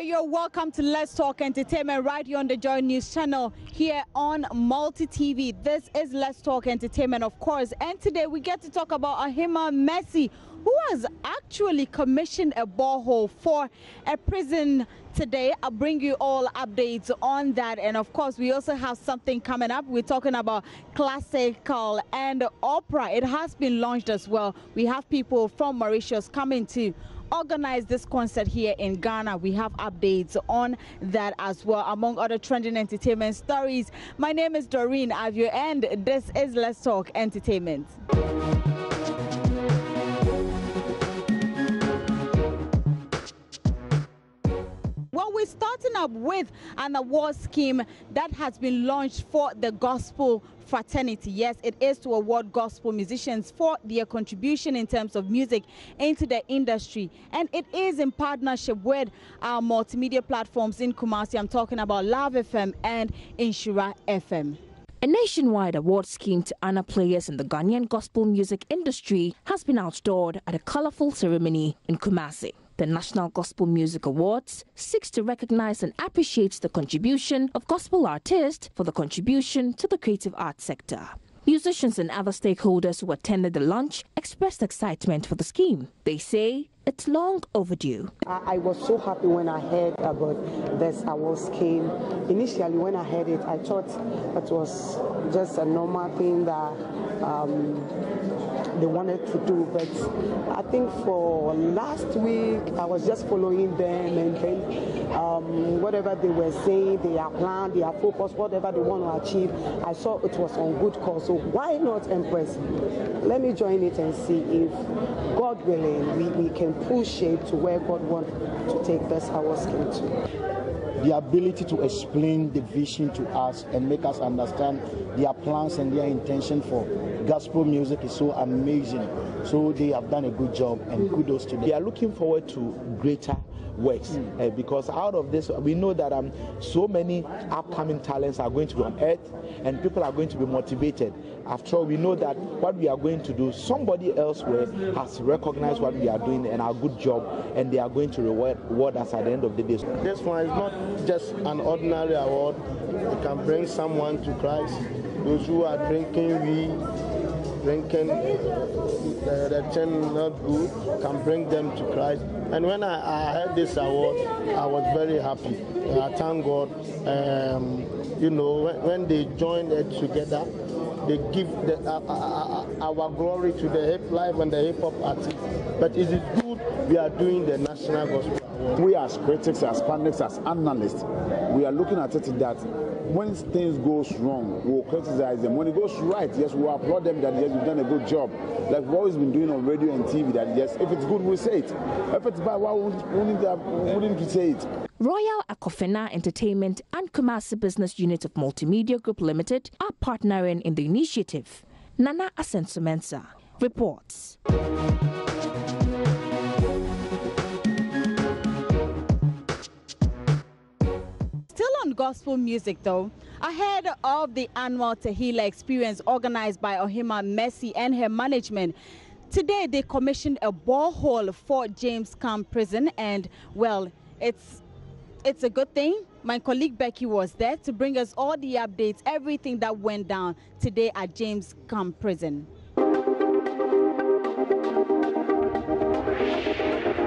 you're welcome to Let's Talk Entertainment right here on the Joy News channel here on Multi TV. This is Let's Talk Entertainment, of course, and today we get to talk about Ohima Messi, who has actually commissioned a borehole for a prison today. I'll bring you all updates on that, and of course we also have something coming up. We're talking about classical and opera. It has been launched as well. We have people from Mauritius coming to organize this concert here in Ghana. We have updates on that as well, among other trending entertainment stories. My name is Doreen Avio, and this is Let's Talk Entertainment. Well, we're starting up with an award scheme that has been launched for the gospel fraternity. Yes, it is to award gospel musicians for their contribution in terms of music into the industry. And it is in partnership with our multimedia platforms in Kumasi. I'm talking about Love FM and Inshura FM. A nationwide award scheme to honor players in the Ghanaian gospel music industry has been outdoored at a colorful ceremony in Kumasi. The National Gospel Music Awards seeks to recognize and appreciate the contribution of gospel artists for the contribution to the creative arts sector. Musicians and other stakeholders who attended the launch expressed excitement for the scheme. They say it's long overdue. I was so happy when I heard about this award scheme. Initially, when I heard it, I thought it was just a normal thing that they wanted to do, but I think for last week I was just following them, and then whatever they were saying, their plan, their focus, whatever they want to achieve, I saw it was on good cause. So why not, Empress? Let me join it and see if, God willing, we can push it to where God wants to take this award scheme to. The ability to explain the vision to us and make us understand their plans and their intention for gospel music is so amazing. So they have done a good job, and kudos to them. We are looking forward to greater works because out of this we know that so many upcoming talents are going to be on earth and people are going to be motivated. After all, we know that what we are going to do, somebody elsewhere has recognized what we are doing and our good job, and they are going to reward us at the end of the day. This one is not just an ordinary award. It can bring someone to Christ. Those who are drinking the thing not good, can bring them to Christ. And when I heard this award, I was very happy. I thank God. When they join it together, they give our glory to the hip life and the hip hop artists. But it is good we are doing the National Gospel Award. We as critics, as pundits, as analysts, we are looking at it that when things goes wrong, we'll criticize them. When it goes right, yes, we'll applaud them that yes, you've done a good job. Like we've always been doing on radio and TV, that yes, if it's good, we'll say it. If it's bad, why wouldn't we say it? Royal Akofena Entertainment and Kumasi Business Unit of Multimedia Group Limited are partnering in the initiative. Nana Asensumensa reports. Still on gospel music though, ahead of the annual Tehillah experience organized by Ohima Messi and her management, today they commissioned a borehole for James Camp Prison, and well, it's a good thing. My colleague Becky was there to bring us all the updates, everything that went down today at James Camp Prison.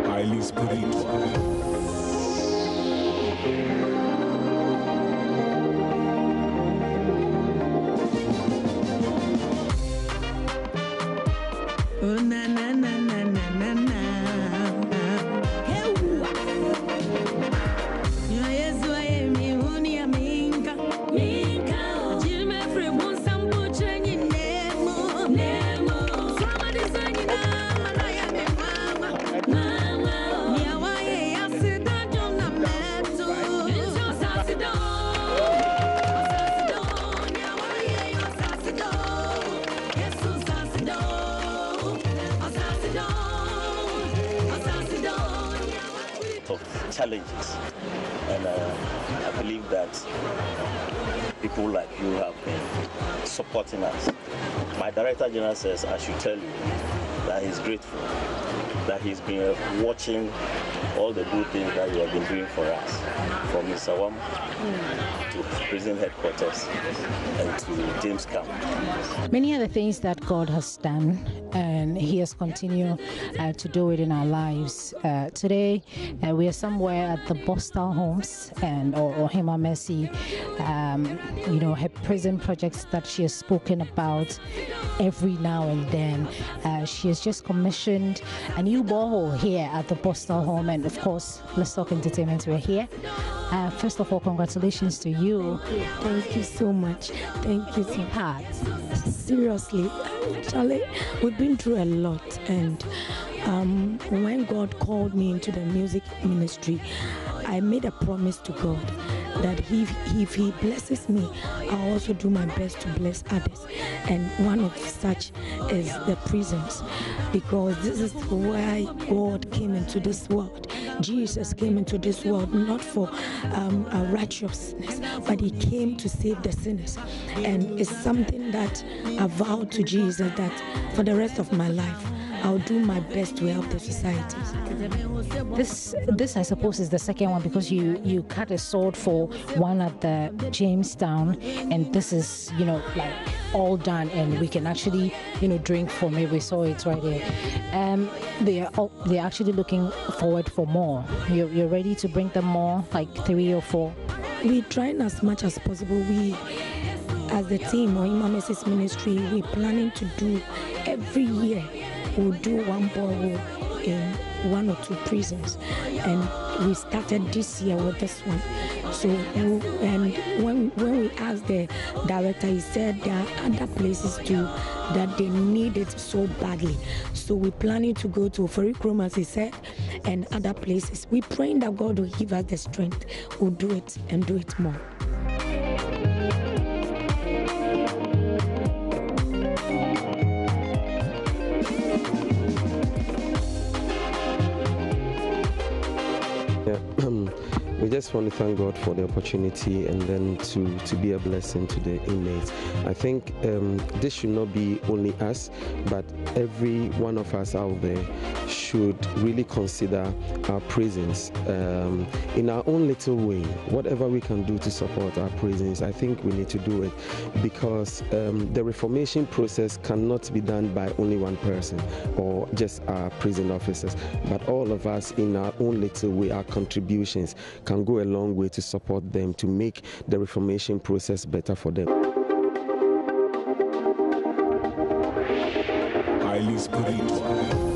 Highly spiritual. Oh na na na na na na na. Yo Yesu aye mi huni ya minka minka. Jime free mun sambu chenyi nemo nemo. Sama desanyi na mana ya me mama mama. Mi awaye ya sida jona meto. Yo sasido mi awaye yo sasido. Yesu sasido. Of challenges, and I believe that people like you have been supporting us. My Director General says I should tell you that he's grateful, that he's been watching all the good things that you have been doing for us, from Mr. Wam to prison headquarters and to James Camp. Many other things that God has done, and He has continued to do it in our lives. Today, we are somewhere at the Bostal Homes and or Hema Mercy, her prison projects that she has spoken about every now and then. She has just commissioned a new borehole here at the Bostal Home, and of course, Let's Talk Entertainment, we're here. First of all, congratulations to you. Thank you so much. Thank you so much. Seriously, Charlie, we've been through a lot, and when God called me into the music ministry, I made a promise to God that if He blesses me, I'll also do my best to bless others. And one of such is the prisons, because this is why God came into this world. Jesus came into this world not for righteousness, but He came to save the sinners. And it's something that I vowed to Jesus that for the rest of my life, I'll do my best to help the society. This I suppose is the second one, because you cut a sword for one at the Jamestown, and this is like all done, and we can actually drink from it. We saw it right there. They're actually looking forward for more. You're ready to bring them more, like 3 or 4. We're trying as much as possible. We, as the team or Hema Mercy's ministry, we're planning to do every year. We'll do one borehole in 1 or 2 prisons, and we started this year with this one. So, and when we asked the director, he said there are other places too that they need it so badly. So we're planning to go to Ferichrome, as he said, and other places. We're praying that God will give us the strength. We'll do it and do it more. We just want to thank God for the opportunity, and then to be a blessing to the inmates. I think this should not be only us, but every one of us out there should really consider our prisons in our own little way. Whatever we can do to support our prisons, I think we need to do it, because the reformation process cannot be done by only one person or just our prison officers, but all of us in our own little way. Our contributions can go a long way to support them, to make the reformation process better for them. Highly spiritual.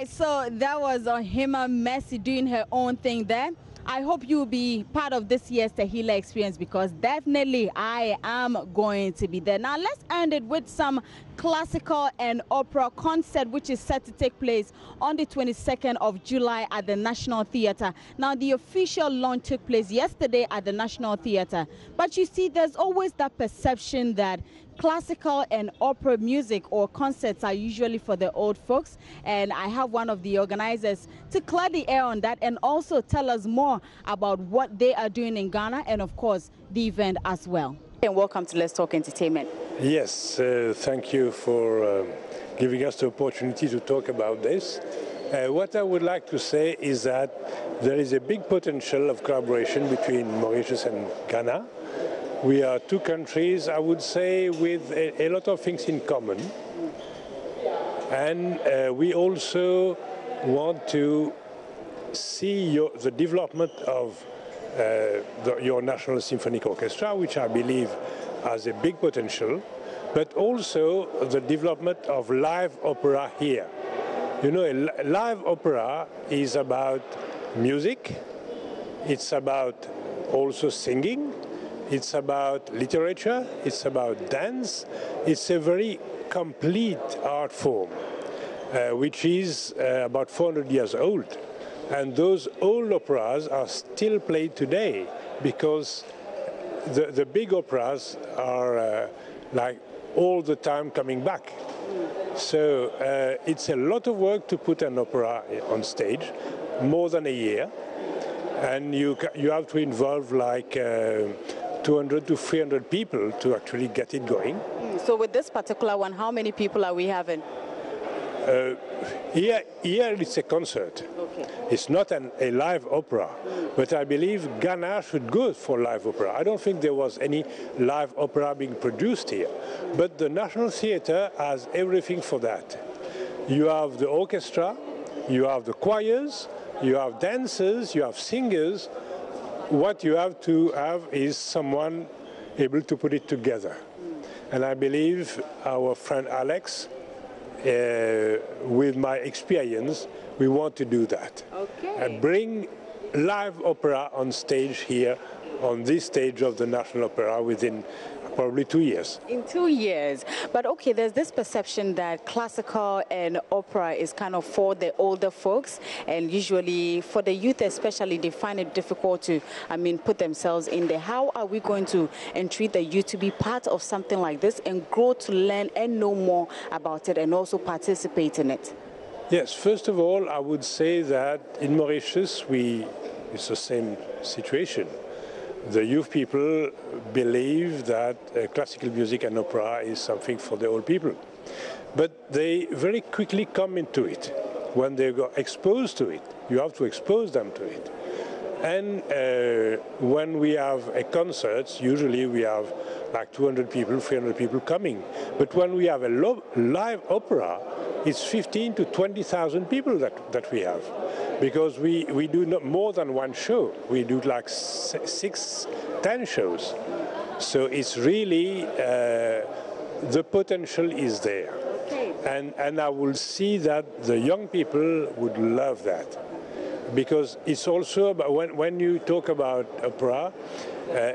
So that was Hema Mercy doing her own thing there. I hope you'll be part of this year's Tehillah experience, because definitely I am going to be there. Now let's end it with some classical and opera concert, which is set to take place on the 22nd of July at the National Theatre. Now the official launch took place yesterday at the National Theatre. But you see, there's always that perception that classical and opera music or concerts are usually for the old folks, and I have one of the organizers to clear the air on that and also tell us more about what they are doing in Ghana, and of course the event as well. And welcome to Let's Talk Entertainment. Yes, thank you for giving us the opportunity to talk about this. What I would like to say is that there is a big potential of collaboration between Mauritius and Ghana. We are 2 countries, I would say, with a lot of things in common. And we also want to see the development of your National Symphonic Orchestra, which I believe has a big potential, but also the development of live opera here. You know, a live opera is about music, it's about also singing, it's about literature, it's about dance. It's a very complete art form, which is about 400 years old. And those old operas are still played today because the big operas are like all the time coming back. So it's a lot of work to put an opera on stage, more than a year, and you have to involve like 200 to 300 people to actually get it going. So with this particular one, how many people are we having? Here it's a concert. Okay. It's not a live opera, but I believe Ghana should go for live opera. I don't think there was any live opera being produced here, but the National Theatre has everything for that. You have the orchestra, you have the choirs, you have dancers, you have singers. What you have to have is someone able to put it together. And I believe our friend Alex, with my experience, we want to do that. Okay. And bring live opera on stage here, on this stage of the National Opera within probably 2 years. In 2 years. But okay, there's this perception that classical and opera is kind of for the older folks, and usually for the youth especially, they find it difficult to, put themselves in there. How are we going to entreat the youth to be part of something like this and grow to learn and know more about it and also participate in it? Yes, first of all, I would say that in Mauritius, it's the same situation. The youth people believe that classical music and opera is something for the old people. But they very quickly come into it. When they got exposed to it, you have to expose them to it. And when we have a concert, usually we have like 200 people, 300 people coming. But when we have a live opera, it's 15 to 20,000 people that we have. Because we do not more than one show. We do like 6, 10 shows. So it's really, the potential is there. Okay. And I will see that the young people would love that. Because it's also about, when you talk about opera,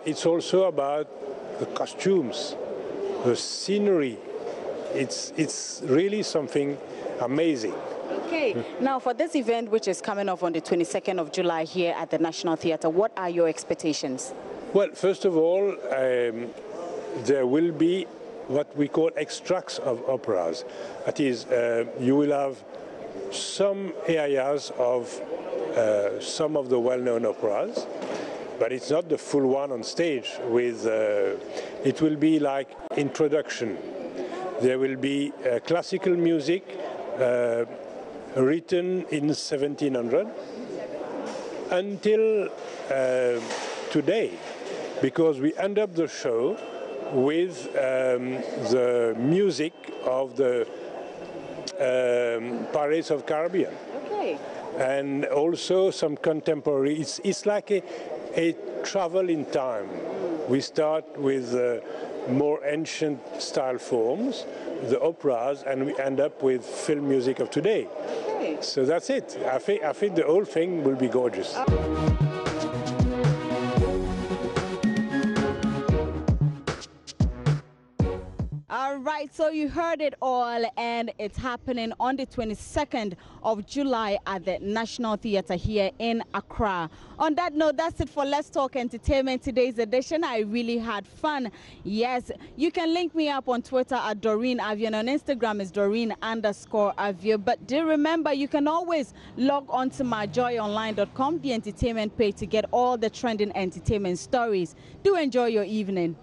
it's also about the costumes, the scenery. It's really something amazing. Okay, now for this event, which is coming up on the 22nd of July here at the National Theatre, what are your expectations? Well, first of all, there will be what we call extracts of operas. That is, you will have some areas of some of the well-known operas, but it's not the full one on stage. It will be like introduction. There will be classical music written in 1700 until today, because we end up the show with the music of the Pirates of the Caribbean. Okay. And also some contemporary. It's like a travel in time. We start with more ancient style forms, the operas, and we end up with film music of today. Okay. So that's it. I think the whole thing will be gorgeous. All right, so you heard it all, and it's happening on the 22nd of July at the National Theatre here in Accra. On that note, that's it for Let's Talk Entertainment today's edition. I really had fun. Yes, you can link me up on Twitter at Doreen Avio, and on Instagram is Doreen_Avio. But do remember, you can always log on to myjoyonline.com, the entertainment page, to get all the trending entertainment stories. Do enjoy your evening.